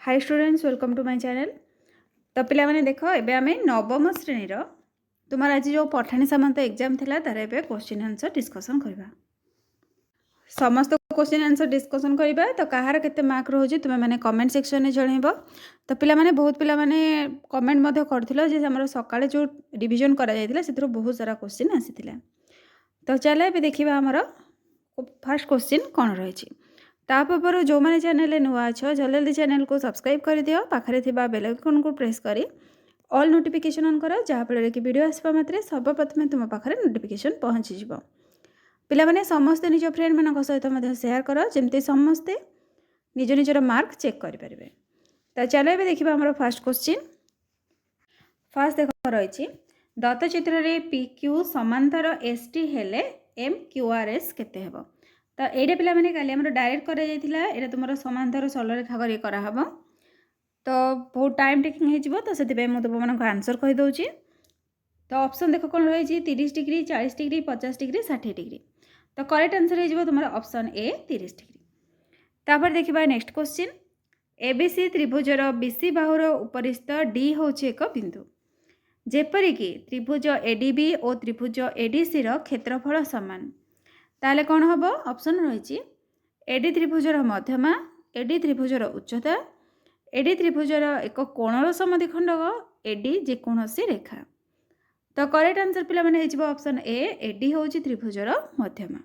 Hi students, welcome to my channel. तो पिला माने देखो एबे आमे नवम श्रेणी रो तुमार आज जो पठाणी सामंत एग्जाम थिला तार एबे क्वेश्चन आंसर डिस्कशन करबा। समस्त क्वेश्चन आंसर डिस्कशन करबा। तो कहार केते मार्क रहउजी तुमे माने कमेंट सेक्शन में जणैबो। तो पिला माने बहुत पिला माने कमेंट मध्ये करथिलो जे हमर सकाळे जो रिवीजन करा जायतिला सेथरो बहुत सारा क्वेश्चन आसीतिला। तो चले एबे देखिबा हमर फर्स्ट क्वेश्चन कोन रहिछि। तापर जो मैंने चैनल नुआ अच्छ जल्दी जल्दी चैनल को सब्सक्राइब कर दियो, पाखरे थिबा बेल आइकन को प्रेस करी ऑल नोटिफिकेशन ऑन करो, जहाँफल कि वीडियो आसवा मात्रे सर्वप्रथमे तुम पाखे नोटिफिकेशन पहुँची जीव। पिला माने समस्ते निज फ्रेंड मान सहित शेयर करो जमती समस्ते निज निजर मार्क चेक करें। तो चलो ये देखा आम फास्ट क्वेश्चन। फास्ट देख रही दत्त चित्र में पी क्यू समांतर एस टी हेले एम क्यू आर एस केते हेबो। तो ये पिला माने काली हमर डायरेक्ट करा जायतिला, एटा तुमरो समांतर सरलरेखा करी करा हबो। तो बहुत टाइम टेकिंग हे जिवो, तो सेति मु तुम मानक आंसर कहि दउची। तो ऑप्शन देखो कोन रहै छि 30 डिग्री 40 डिग्री 50 डिग्री 60 डिग्री। तो करेक्ट आंसर हे जिवो तुमरो ऑप्शन ए 30 डिग्री। तापर देखिबा नेक्स्ट क्वेश्चन। एबीसी त्रिभुजर बीसी बाहुर उपरिस्थ डी होछि एक बिंदु, जेपरिकी त्रिभुज एडीबी और त्रिभुज एडीसी रो क्षेत्रफल समान, ताले कौन हम ऑप्शन रही एडी त्रिभुजर मध्यमा, एडी त्रिभुजर उच्चता, एडी त्रिभुजर एक कोणर समद्विखंडक, एडी जेकोसी रेखा। तो करेक्ट आंसर पिला माने हेजिबो ऑप्शन ए एडी होची त्रिभुजर मध्यमा।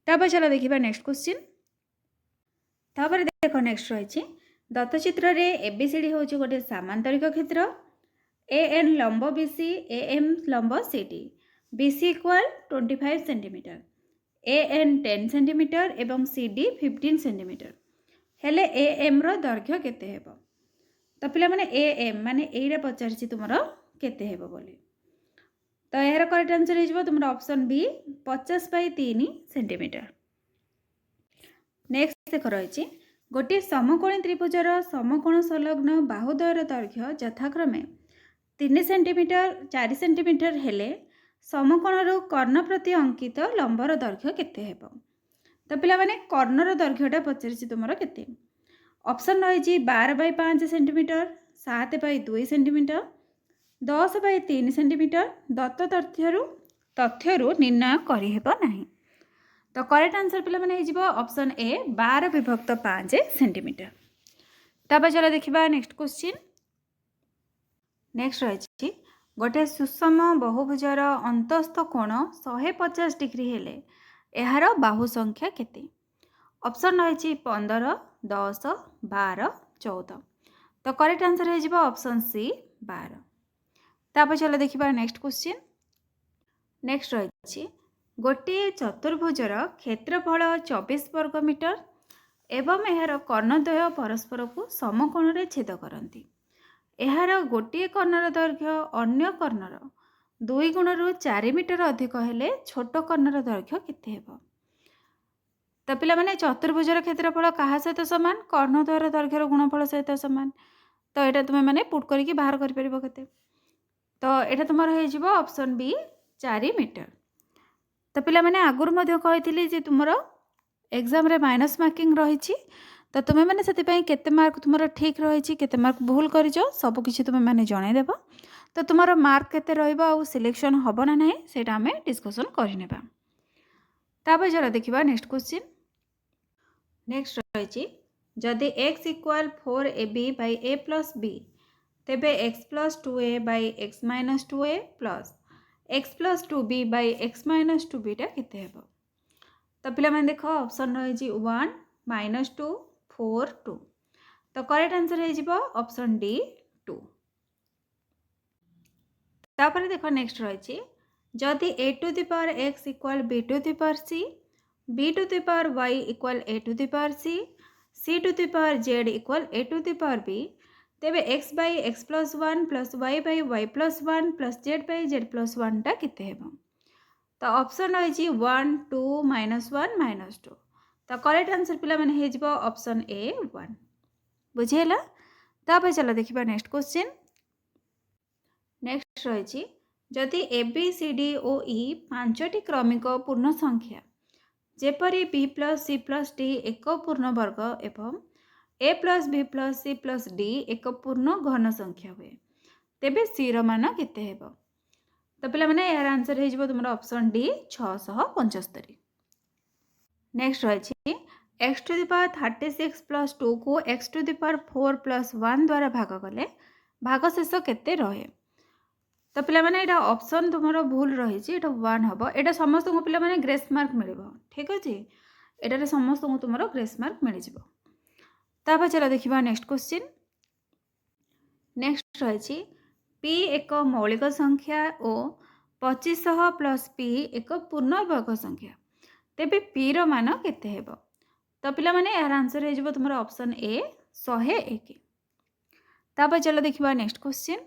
तापर चलो देखिबा नेक्स्ट क्वेश्चन। तापर देखो नेक्स्ट रही दत्तचित्र रे एबीसीडी होची गोटे सामांतरिक क्षेत्र, ए एन लंब बीसी ए एम लंब CD, BC equal 25 centimetre, A N 10 centimetre एवं सीडी 15 सेंटीमीटर हेले ए एम रो दैर्घ्य केते हेबो। तो पिला माने ए एम माने एरा पचारछि तुमरो केते हेबो बोली। तो यार करेक्ट आंसर हे जिवो तुमरो ऑप्शन बी 50/3 सेंटीमीटर। नेक्स्ट देख रही गोटे समकोणी त्रिभुजर समकोण संलग्न बाहुद्वयर दैर्घ्य यथाक्रमे 3 सेंटीमीटर 4 सेंटीमीटर हेले समकोणर कर्ण प्रति अंकित लंबर दैर्घ्य केते हेबो। तो पिला माने कर्णर दैर्घ्यटा पचारछि तुमरो केते। ऑप्शन रही 12/5 सेंटीमीटर, 7/2 सेंटीमीटर, 10/3 सेंटीमीटर। दत्त तथ्यरू निर्णय करि हेबो नाही। तो करेक्ट आंसर पिला माने हेजिबो ऑप्शन ए 12/5 सेंटीमीटर। तापर चलो देखिबा नेक्स्ट क्वेश्चन। नेक्स्ट रही गोटे सुषम बहुभुजर अंतस्थ कोण 150 डिग्री हेले यार बाहु संख्या केते। ऑप्शन रही 15, 10, 12, 14। तो करेक्ट आंसर है जिबो ऑप्शन सी 12। तापर चलो देखिबा नेक्स्ट क्वेश्चन। नेक्स्ट रही गोटे चतुर्भुजर क्षेत्रफल 24 वर्ग मीटर एवं यार कर्णद्वय परस्पर को समकोण रे छेद करती। यार गोटे कर्णर दैर्घ्य अन्य कर्णर 2 गुणरु 4 मीटर अधिक हेले छोट कर्णर दैर्घ्य केते हेबो। तो पिला माने चतुर्भुजर क्षेत्रफल कहा सहित समान, कर्णद्वयर दैर्घ्यर गुणफल सहित समान। तो एटा तुमे माने पुट करके बाहर कर परिबो केते। तो एटा तुमर हे जिवो ऑप्शन बी 4 मीटर। तो पिला माने आगुर मध्य कहिथिली जे तुमरो एग्जाम रे माइनस मार्किंग रहिछि। तो तुम्हें मैंने से केते मार्क तुम ठीक रही केते मार्क भूल कर सब किसी तुम्हें मैंने जनईदेव। तो तुम मार्क केते रहिबो आ सिलेक्शन हबो ना नहीं सेटा हमें डिस्कशन करनेबा। तापर चलो देखिबा नेक्स्ट क्वेश्चन। नेक्स्ट रही जदि x इक्वल 4ab/a+b तेबे x + 2a/x - 2a plus x + 2b/x - 2b टा केते हेबो। तो पिला माने देखो ऑप्शन रही 1 -2 4 2। तो करेक्ट आंसर है जिवो ऑप्शन डी 2। तापर देखो नेक्स्ट रही जदि a⁴x = b⁴c, b⁴y = a⁴c, c⁴z = a⁴b तेबे x/x + 1 + y/y + 1 + z/z + 1 टा केते हेबो। तो ऑप्शन रही 1 2 -1 -2। तो करेक्ट आंसर पिला माने हे जिवो ऑप्शन ए 1। बुझेला। तापर चलो देखिबा नेक्स्ट क्वेश्चन। नेक्स्ट रही जदि A B C D O ई 5टी क्रमिक पूर्ण संख्या जेपरी बी + सी + डी एक पूर्ण वर्ग एवं A plus B plus C plus D एक पूर्ण घन संख्या हुए तेबे सी मान केते हेबो। तो पे यार आंसर हो तुम ऑप्शन डी 675। नेक्स्ट रही X to the power 36 plus 2 को X to the power 4 plus 1 द्वारा भाग कले भागशेष केते रहे। तो पे यहाँ ऑप्शन तुम भूल रही 1 हम यहाँ समस्त को पे ग्रेस मार्क मिल ठीक अच्छे यहाँ समस्त को तुम ग्रेस मार्क मिल जाए। चलो देखा नेक्स्ट क्वेश्चन। नेक्स्ट रही पी एक मौलिक संख्या और 2500 प्लस पी एक पूर्णवर्ग संख्या तेबे पी रो मान केते हेबो। तो पिला माने यार आंसर हो जिवो तुमरो ऑप्शन ए 101। तापर चलो देखिबा नेक्स्ट क्वेश्चन।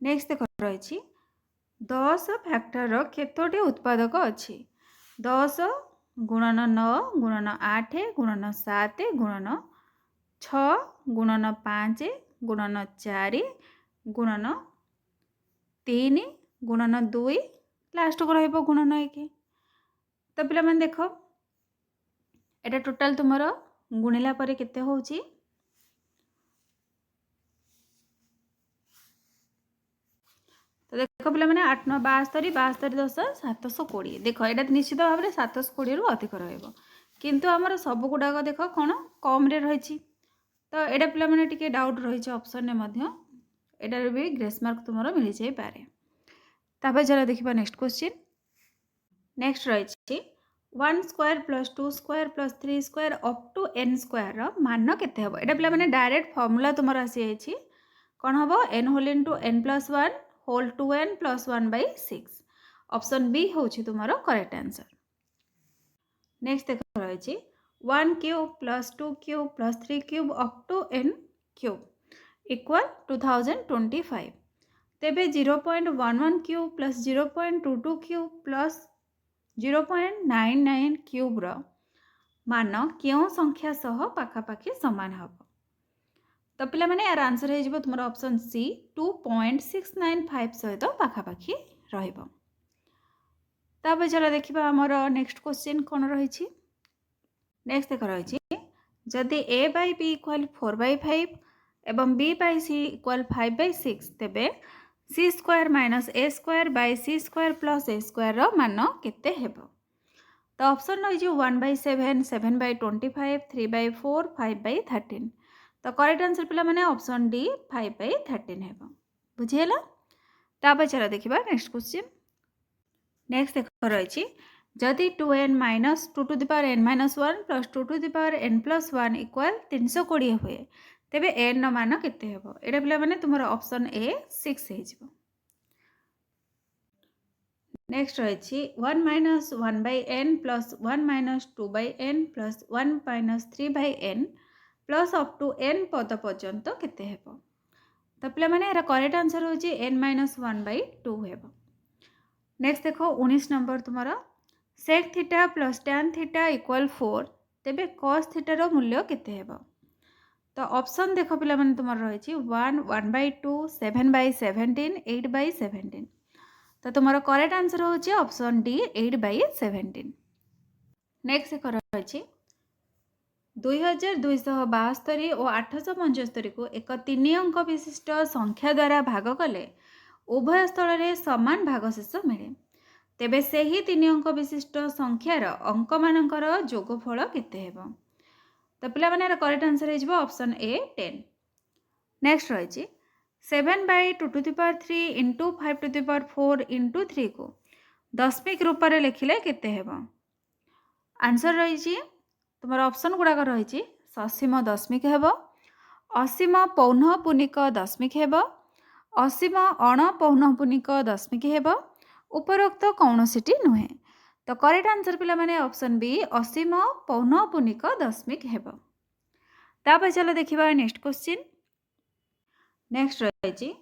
नेक्स्ट देख रही 10 फैक्टर रो केतोटी उत्पादक अछि 10 गुणन 9 गुणन 8 गुणन 7 गुणन 6 गुणन 5 गुणन 4 गुणन 3 गुणन 2 लास्ट को रहिबो गुणन 1। तो पिला माने देखो एटा टोटाल तुमर गुणिला परे केते होउची तो देखो पिला माने 8 9 72 72 10 720 देखो एटा निश्चित भाव में 720 रु अधिक रहइबो किंतु हमर सब गुडाक देखो कोन कम रे रहिची। तो एटा पिला माने टिके डाउट रहिची ऑप्शन ने मध्य एटार भी ग्रेस मार्क तुमरो मिल जाई पारे। तापर चलो देखिबा नेक्स्ट क्वेश्चन। नेक्स्ट रही 1 square plus 2 square plus 3 square up to n square मान केते हबो। एटा पिला माने डायरेक्ट फार्मूला तुमर आसी आइछि कोन हबो n whole into n plus 1 whole two n plus 1 by 6। Option B होछि तुमरो करेक्ट आंसर। नेक्स्ट देख रही 1 cube plus 2 cube plus 3 cube up to n cube equal 2025 तेबे 0.11 cube plus 0.22 cube plus 0.99 cube मान क्यों संख्या सह पाखापाखि सामान हम। तो पिला माने यार आंसर हो तुम ऑप्शन सी 2.695 सहित पाखापाखि रहिबो। तापर चलो देखिबा हमर नेक्स्ट क्वेश्चन कोन रही। नेक्स्ट देख रही जदि a बाय b इक्वल 4/5 एवं b बाय c इक्वल 5/6 तेबे c square minus a square by c square plus a square मान केते हेबो। तो ऑप्शन रही 1/7 7/25 3/4 5/13। तो करेक्ट आंसर पिला माने ऑप्शन डी 5/13 हेबो बुझिएला। तापर चलो देखिबा नेक्स्ट क्वेश्चन। नेक्स्ट देख रही जदि 2n minus 2 to the power n minus 1 plus 2 to the power n plus 1 equal 320 हुए तेबे n नो मान केते हेबो। एटा पिला माने तुमरो ऑप्शन ए 6 हे जिवो। नेक्स्ट रही 1 minus 1/n plus 1 minus 2/n plus 1 minus 3/n plus up to n पद पर्यंत केते हेबो। तो पिला माने एरा करेक्ट आंसर होची n माइनस 1/2 हेबो। नेक्स्ट देखो 19 नंबर तुम्हारा sec theta plus tan theta equal 4 तेबे cos थीटा रो मूल्य केते हेबो। तो ऑप्शन देखो पिला माने तुम्हारा रही 1 1/2 7/17 8/17। तो तुम्हारा करेक्ट आंसर होची ऑप्शन डी 8/17। नेक्स्ट देख रही 2272 और 875 को एक 3 अंक विशिष्ट संख्या द्वारा भाग कले उभय स्थल रे समान भागशेष मिले तेबे से ही 3 अंक विशिष्ट संख्यार अंक मानकर जोगफल केते हेबो। तो पिला माने करेक्ट आंसर हो ऑप्शन ए 10। नेक्स्ट रही 7/2 to the power 3 into 5 to the power 4 into 3 को दशमिक रूप में लिखिले केते हेबो। आंसर रही तुम ऑप्शन गुड़ाक रही ससीम दशमिक हेबो असीम पौनःपुनिक दशमिक हेबो असीम अणपौनःपुनिक दशमिक हेबो उपरोक्त कौनसीटी नुहे। तो करेक्ट आंसर पिला माने ऑप्शन बी असीम पौनःपुनिक दशमिक हेबो। तापर चलो देखिबा नेक्स्ट क्वेश्चन। नेक्स्ट रही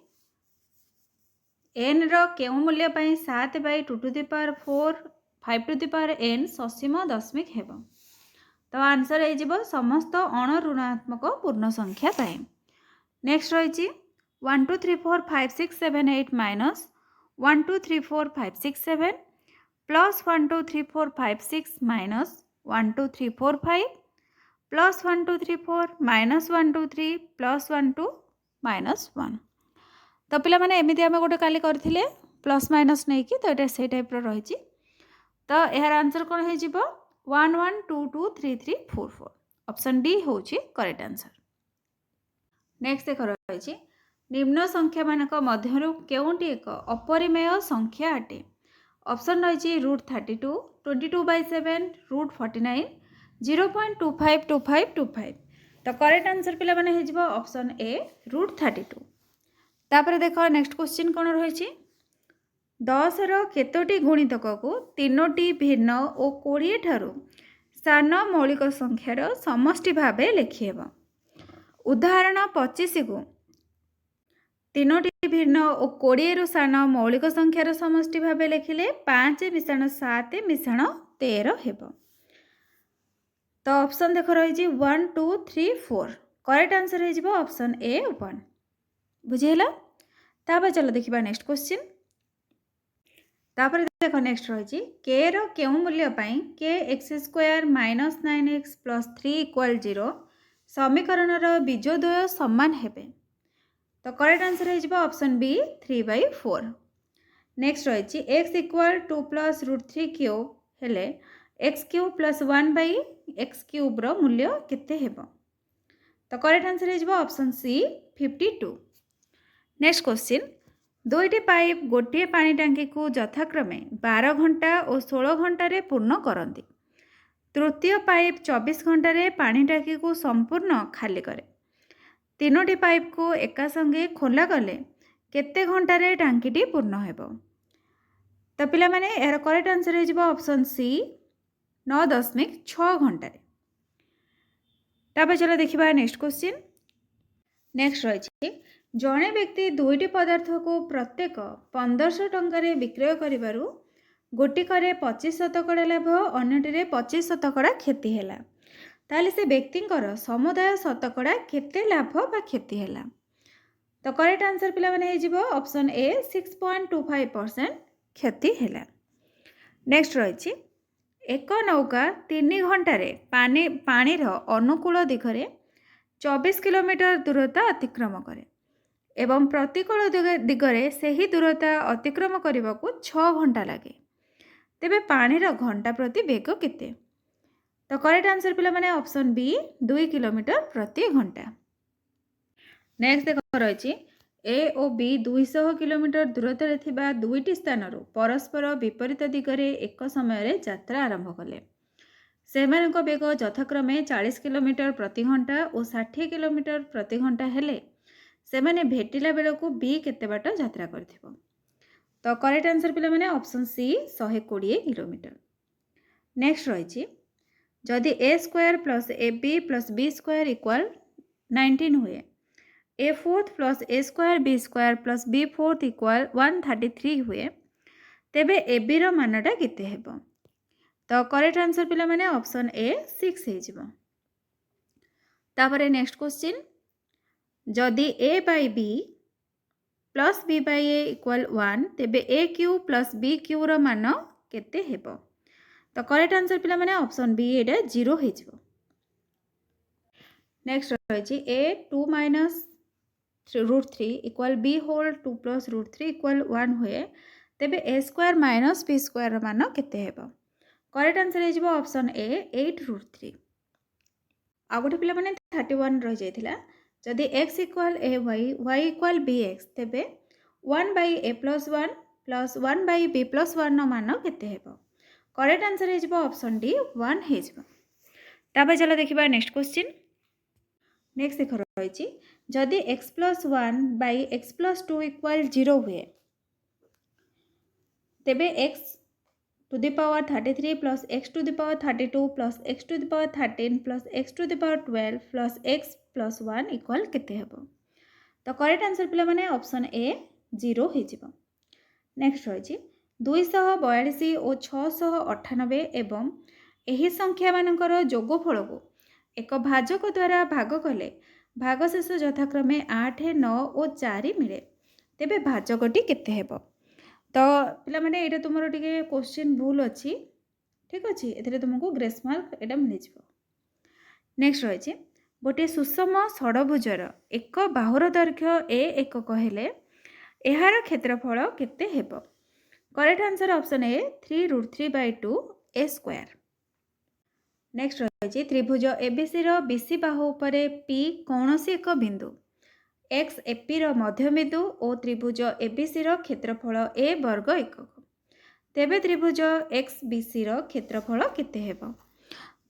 n रो केउ मूल्य पई 7/2 to the power 4 5 to the power n ससीम दशमिक हेबो। तो आंसर हो समस्त अण ऋणात्मक पूर्ण संख्या पाए। नेक्स्ट रही 1 2 3 4 5 6 7 8 minus 1 2 3 4 5 6 7 plus 1 2 3 4 5 6 minus 1 2 3 4 5 plus 1 2 3 4 minus 1 2 3 plus 1 2 minus 1। तो पिला माने एमिति आमे गोटे काली करथिले प्लस माइनस नहीं कि तो एटा से टाइप रो रहिछि। तो यार आंसर कोन हे जिवो 1 1 2 2 3 3 4 4। ऑप्शन डी होछि करेक्ट आंसर। नेक्स्ट देख रहिछि निम्न संख्या मानक मध्यरु केउंटी एक अपरिमेय संख्या अटे। ऑप्शन रहिछि रूट 32 22/7 रूट 49 0.252525। तो करेक्ट आंसर पिला माने हे जिवो ऑप्शन ए रूट 32। तापर देखो नेक्स्ट क्वेश्चन कोन रहिछि 10 रो केतोटी गुणितक को तीनोटी भिन्न और 20 ठारू सान मौलिक संख्यार समष्टि भावे लिखिहेब। उदाहरण 25 को तीनोटी भिन्न और 20 रु सान मौलिक संख्यार समष्टि भावे लिखिले 5 मिश्रण 7 मिश्रण 13 हेब। तो ऑप्शन देख रही 1 2 3 4। करेक्ट आंसर है जीवो ऑप्शन ए 1। बुझेला। तापर चलो देखिबा नेक्स्ट क्वेश्चन। तापर देखो नेक्स्ट रही के रो केउ मूल्य पई के x square minus 9x plus 3 equal 0 समीकरण रो बीजोद्वय समान हेबे। तो करेक्ट आंसर है जीवो ऑप्शन बी 3/4। नेक्स्ट रही X equal 2 plus root 3 cube हेले X cube plus 1/x cube रो मूल्य केते हेबो। तो करेक्ट आंसर है जीवो ऑप्शन सी 52। नेक्स्ट क्वेश्चन दुईटी पाइप गोटे पानी टांकी को यथाक्रमे 12 घंटा और 16 घंटा रे पूर्ण करती। तृतीय पाइप 24 घंटा रे पानी टांकी को संपूर्ण खाली करे। तीनोटी पाइप को एका संगे खोला गले केते घंटा रे टांकीटी पूर्ण हेबो। तो पिला माने यार करेक्ट आंसर है जीवो ऑप्शन सी 9.6 घंटा रे। तापर चलो देखिबा नेक्स्ट क्वेश्चन। नेक्स्ट रही जड़े व्यक्ति दुईटी पदार्थ को प्रत्येक 1500 टंका रे विक्रय करिबारु गोटिकरे 25% लाभ अन्यटिरे 25% क्षति हैला ताले से व्यक्तिंकर समुदाय शतकड़ा केते लाभ बा क्षति हैला। तो करेक्ट आंसर पिला माने हे जिवो ऑप्शन ए 6.25% क्षति हैला। नेक्स्ट रही एक नौका 3 घंटा रे पानी अनुकूल दिगरे 24 किलोमीटर दूरता अतिक्रम करे एवं प्रतिकूल दिगरे सही दूरता अतिक्रम करने को 6 घंटा लगे तेबे पानी रो घंटा प्रति वेग केते। तो करेक्ट आंसर पिला माने ऑप्शन बी 2 किलोमीटर प्रति घंटा। नेक्स्ट देखो रही ए और बी 200 किलोमीटर दूरता रे थिबा दुईटी स्थान परस्पर विपरीत दिगरे एक समय रे यात्रा आरंभ कले। सेमानक वेग यथाक्रमे 40 किलोमीटर प्रति घंटा और 60 किलोमीटर प्रति घंटा हेले सेमाने भेटिला बेलू बी केते बाट यात्रा करथिबो। तो करेक्ट आंसर पिला माने ऑप्शन सी 120 किलोमीटर। नेक्स्ट रही जदि A square plus A B plus B square equal 19 हुए A fourth plus A square B square plus B fourth equal 133 हुए तेबे ए बी रो मानटा केते हेबो। तो करेक्ट आंसर पिला माने ऑप्शन ए 6 हे जिवो। तापरे नेक्स्ट क्वेश्चन जदि A by B plus B by A equal 1 तेबे A cube plus B cube रो मान केते हेबो। तो करेक्ट आंसर पिला माने ऑप्शन बी एटा 0 हे जिवो। नेक्स्ट रही A 2 minus root 3 equal B whole 2 plus root 3 equal 1 हुए तेबे A square minus B square रो मान केते हेबो। करेक्ट आंसर हे जिवो ऑप्शन ए 8 रूट 3। आ गोटे पिला माने 31 रह जायथिला जदि x equal A y equal B X तेबे 1 by A plus 1 plus 1 by B plus 1 मान केते हेबो। करेक्ट आंसर हे जिवो ऑप्शन डी 1 हे जिवो। तापर चलो देखिबा नेक्स्ट क्वेश्चन। नेक्स्ट देख रही जदि x plus 1 by x plus 2 equal 0 हुए तेबे x to the power 33 plus x to the power 32 plus x to the power 13 plus x to the power 12 plus x plus 1 equal केते हेबो। तो correct answer पिला माने option A 0 हे जिवो। Next रही 242 और 698 एवं एही संख्या मानकर जोगफल को एक भाजक द्वारा भाग कले भागशेष यथाक्रमे 8 9 और 4 मिले तेबे भाजकटी केते हेबो। तो पिला माने एटा तुमरो टिके क्वेश्चन भूल अछि ठीक अछि एथिरे तुमको ग्रेस मार्क एटा मिल जिवो। नेक्स्ट रही गोटे सुषम षडभुजर एक बाहुर दैर्घ्य ए एकक हेले एहार क्षेत्रफल केते हेबो। Correct answer option A 3√3/2 A square. Next रही त्रिभुज एबीसी रो बीसी बाहु उपरे पी कौनसी एक बिंदु एक्स एपी रो मध्य बिंदु और त्रिभुज एबीसी रो क्षेत्रफल ए वर्ग एकक तेबे त्रिभुज एक्स बीसी रो क्षेत्रफल केते हेबो।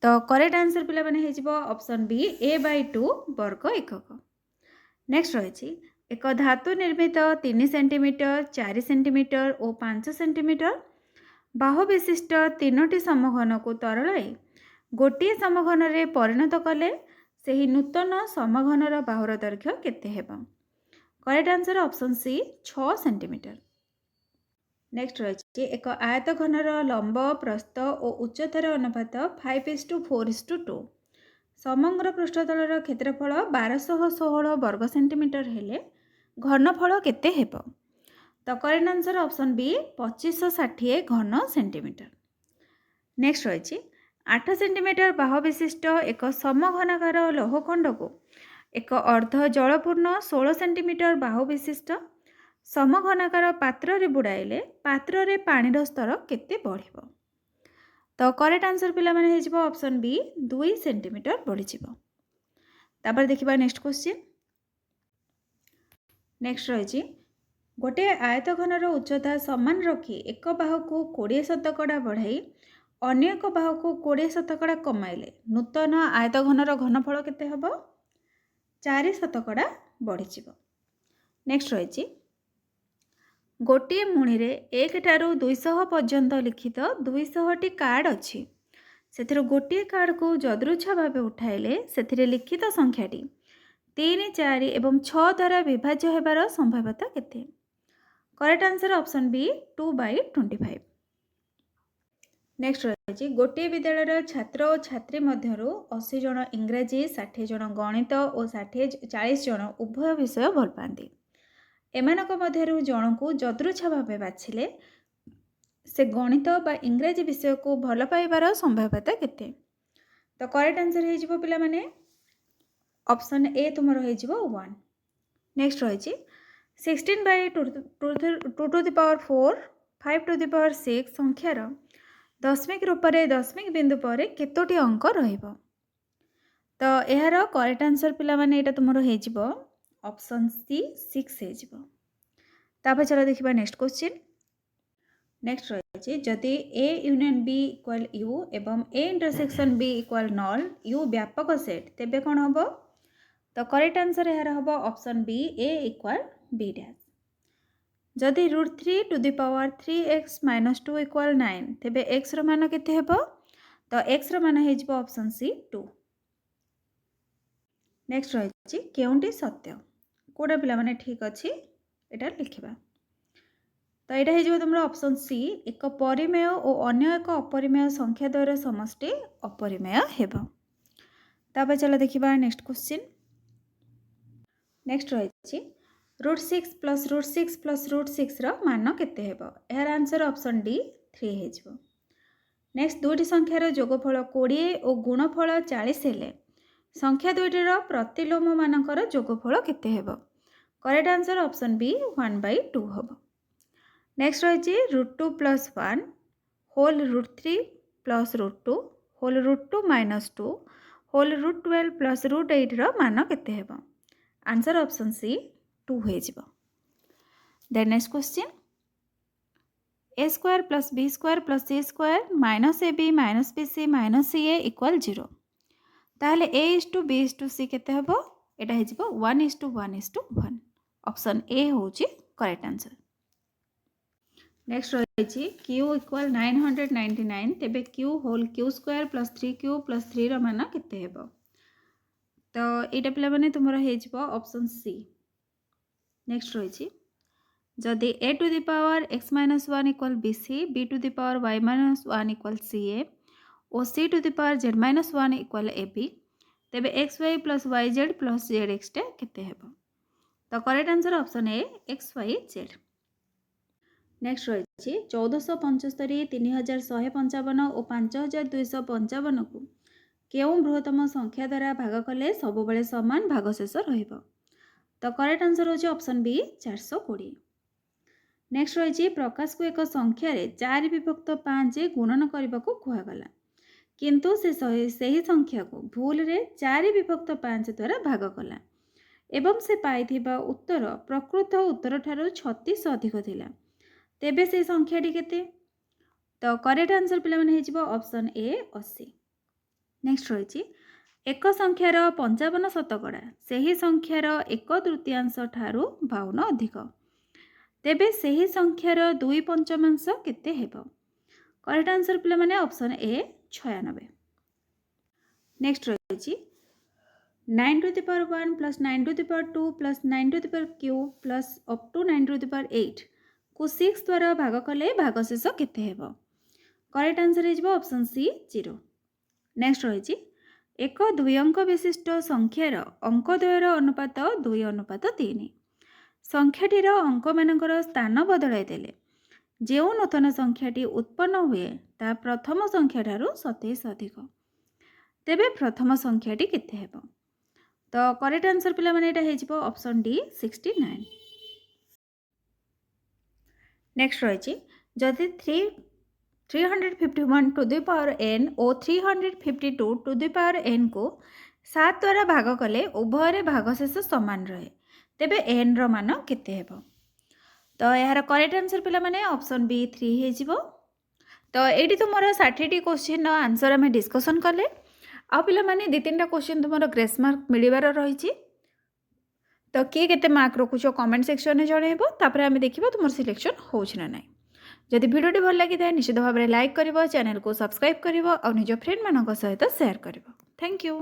तो करेक्ट आंसर पिला माने हे जिवो ऑप्शन बी a/2 वर्ग एकक। नेक्स्ट रही एक धातु निर्मित 3 सेंटीमीटर 4 सेंटीमीटर और 5 सेंटीमीटर बाहु विशिष्ट 3टी समघन को तरलाई गोटे समघन रे परिणत कले से ही नूतन समघनर बाहुर दैर्घ्य केते हेबो। Correct answer option C 6 centimetre. Next रही एक आयत घनर लंब प्रस्थ और उच्चतार अनुपात 5:4:2 समग्र पृष्ठतलर क्षेत्रफल 1216 वर्ग सेंटीमीटर हेले घनफल केते हेबो। तो करेक्ट आंसर ऑप्शन बी 2560 घन सेंटीमीटर। नेक्स्ट रही 8 सेंटीमीटर बाहु विशिष्ट एक समघनाकार लौहखंड को एक अर्ध जलपूर्ण 16 सेंटीमीटर बाहु विशिष्ट समघनाकार पात्र रे बुड़ाइले पात्र रे पानी स्तर केते बढ़िबो। तो करेक्ट आंसर पिला माने हे जिवो ऑप्शन बी 2 सेंटीमीटर बढ़ी जिवो। तापर देखिबा नेक्स्ट क्वेश्चन। नेक्स्ट रही गोटे आयत घनर उच्चता समान रखी एक बाहु को 20 शतकड़ा बढ़ाई अन्य एक बाहु को 20 शतकड़ा कमाइले नूतन आयत घनर घनफल केते हबो 4 शतकड़ा बढ़ी जिवो। नेक्स्ट रही गोटे मुणी रे 1 ठारू 200 पर्यंत लिखित 200टी कार्ड अच्छी से गोटे कार्ड को जदृच्छा भाव उठाइले से लिखित संख्याटी 3 4 एवं 6 द्वारा विभाज्य होबार संभाव्यता केते। Correct answer option B 2/25। Next रही गोटे विद्यालय छात्र और छात्री मध्यरु 80 जन इंग्राजी 60 जन गणित और 40 जन उभय विषय भल पाती एमानक मध्यरु जन को जदृच्छा भाव बाछिले से गणित बा इंग्राजी विषय को भल पाइबार संभाव्यता केते। तो करेक्ट आंसर हे जिवो पिला माने ऑप्शन ए तुमर हे जिवो 1। नेक्स्ट रही 16/2^4 5^6 संख्यार दशमिक रूप से दशमिक बिंदु पर केतोटी अंक रहिबो। तो यार करेक्ट आंसर पिला माने एटा तुमर हे जिवो ऑप्शन सी 6 हे जिवो। तापर चलो देखिबा नेक्स्ट क्वेश्चन। नेक्स्ट रही जदि A union B equal U एवं A intersection B equal null U व्यापक सेट तेबे कौन हम। तो करेक्ट आंसर यार हम option B A equal B dash. जदि √3 - 2 इक्वल 9 तेबे x रो मान केते हेबो। तो x रो मान हे जिवो ऑप्शन सी 2। नेक्स्ट रही केउंटी सत्य कोडा पिला माने ठीक अछि एटा लिखिबा। तो यहाँ हो तुम ऑप्शन सी एक परिमेय और अन्य एक अपरिमेय संख्या द्वयर समष्टि अपरिमेय हेबो। तापर चलो देखिबा नेक्स्ट क्वेश्चन। नेक्स्ट रही √6 + √6 + √6 रो मान केते हेबो। यार आंसर ऑप्शन डी 3 हे जिवो। नेक्स्ट दुईटी संख्यार जोगफल 20 और गुणफल 40 हेले संख्या दुईटी रो प्रतिलोम मानकर जोगफल केते हेबो। करेक्ट आंसर ऑप्शन बी 1/2 हेबो। नेक्स्ट रही √2 + 1 होल √3 + √2 होल √2 - 2 होल √12 + √8 रो मान केते हेबो। आंसर ऑप्शन सी 2 हे जिवो। Then next question a² + b² + c² - ab - bc - ca = 0 ताहले a:b:c केते हेबो। एटा हे जिवो 1:1:1 ऑप्शन ए होची करेक्ट आंसर। नेक्स्ट रही q = 999 तेबे q होल q² + 3q + 3 रो मान केते हेबो। तो एटा पिला माने तुमरो हे जिवो ऑप्शन सी। नेक्स्ट रही जदि a⁴x - 1 = bc b⁴y - 1 = ca और c⁴z - 1 = ab तेबे xy + yz + zx टा केते हेबो। तो correct answer option A xyz। Next रही 1475 3155 और 5255 को କେଉଁ ବୃହତ୍ତମ ସଂଖ୍ୟା ଦ୍ୱାରା ଭାଗ କଲେ ସବୁବେଳେ ସମାନ ଭାଗଶେଷ ରହିବ? ତ କରେକ୍ଟ ଆନ୍ସର ହେଉଛି ଅପସନ୍ ବି 420। ନେକ୍ସଟ ରହିଛି ପ୍ରକାଶକୁ ଏକ ସଂଖ୍ୟାରେ 4 ବିଭକ୍ତ 5 ଗୁଣନ କରିବାକୁ କୁହାଗଲା, କିନ୍ତୁ ସେ ସେହି ସଂଖ୍ୟାକୁ ଭୁଲରେ 4 ବିଭକ୍ତ 5 ଦ୍ୱାରା ଭାଗ କଲା ଏବଂ ସେ ପାଇଥିବା ଉତ୍ତର ପ୍ରକୃତ ଉତ୍ତରଠାରୁ 36 ଅଧିକ ଥିଲା। ତେବେ ସେହି ସଂଖ୍ୟାଟି କେତେ? ତ କରେକ୍ଟ ଆନ୍ସର ପିଲାମାନେ ହେଇଯିବ ଅପସନ୍ ଏ 80। ନେକ୍ସଟ ରହିଛି ଏକ ସଂଖ୍ୟାର 55% ସେହି ସଂଖ୍ୟାର 1/3 ଠାରୁ 52 ଅଧିକ। ତେବେ ସେହି ସଂଖ୍ୟାର 2/5 କେତେ ହେବ? କରେକ୍ଟ ଆନ୍ସର ପିଲାମାନେ ଅପସନ୍ ଏ 96। ନେକ୍ସଟ ରହିଛି 9^1 + 9^2 + 9^3 + up to 9^8 କୁ 6 ଦ୍ୱାରା ଭାଗ କଲେ ଭାଗଶେଷ କେତେ ହେବ? କରେକ୍ଟ ଆନ୍ସର ହେଇଯିବ ଅପସନ୍ ସି 0। ନେକ୍ସଟ ରହିଛି ଏକ 2 ଅଙ୍କ ବିଶିଷ୍ଟ ସଂଖ୍ୟାର ଅଙ୍କଦ୍ୱୟର ଅନୁପାତ 2:3। ସଂଖ୍ୟାଟିର ଅଙ୍କମାନଙ୍କର ସ୍ଥାନ ବଦଳାଇ ଦେଲେ ଯେଉଁ ନୂତନ ସଂଖ୍ୟାଟି ଉତ୍ପନ୍ନ ହୁଏ ତାହା ପ୍ରଥମ ସଂଖ୍ୟାଠାରୁ 27 ଅଧିକ। ତେବେ ପ୍ରଥମ ସଂଖ୍ୟାଟି କେତେ ହେବ? ତ କରେକ୍ଟ ଆନ୍ସର ପିଲାମାନେ ଏଇଟା ହେଇଯିବ ଅପସନ୍ ଡି 69। ନେକ୍ସଟ ରହିଛି ଯଦି 351n ଓ 352n କୁ 7 ଦ୍ୱାରା ଭାଗ କଲେ ଉଭୟରେ ଭାଗଶେଷ ସମାନ ରହେ, ତେବେ nର ମାନ କେତେ ହେବ? ତ ଏହାର କରେକ୍ଟ ଆନ୍ସର ପିଲାମାନେ ଅପସନ୍ ବି 3 ହେଇଯିବ। ତ ଏଇଠି ତୁମର 60ଟି କ୍ୱେଶ୍ଚିନ୍ର ଆନ୍ସର ଆମେ ଡିସ୍କସନ୍ କଲେ। ଆଉ ପିଲାମାନେ 2-3ଟା କ୍ୱେଶ୍ଚିନ୍ ତୁମର ଗ୍ରେସ୍ ମାର୍କ ମିଳିବାର ରହିଛି। ତ କିଏ କେତେ ମାର୍କ ରଖୁଛ କମେଣ୍ଟ ସେକ୍ସନରେ ଜଣାଇବ, ତାପରେ ଆମେ ଦେଖିବା ତୁମର ସିଲେକ୍ସନ୍ ହେଉଛି ନା ନାହିଁ। ଯଦି ଭିଡ଼ିଓଟି ଭଲ ଲାଗିଥାଏ ନିଶ୍ଚିତ ଭାବରେ ଲାଇକ୍ କରିବ, ଚ୍ୟାନେଲକୁ ସବସ୍କ୍ରାଇବ୍ କରିବ ଆଉ ନିଜ ଫ୍ରେଣ୍ଡମାନଙ୍କ ସହିତ ସେୟାର କରିବ। Thank you.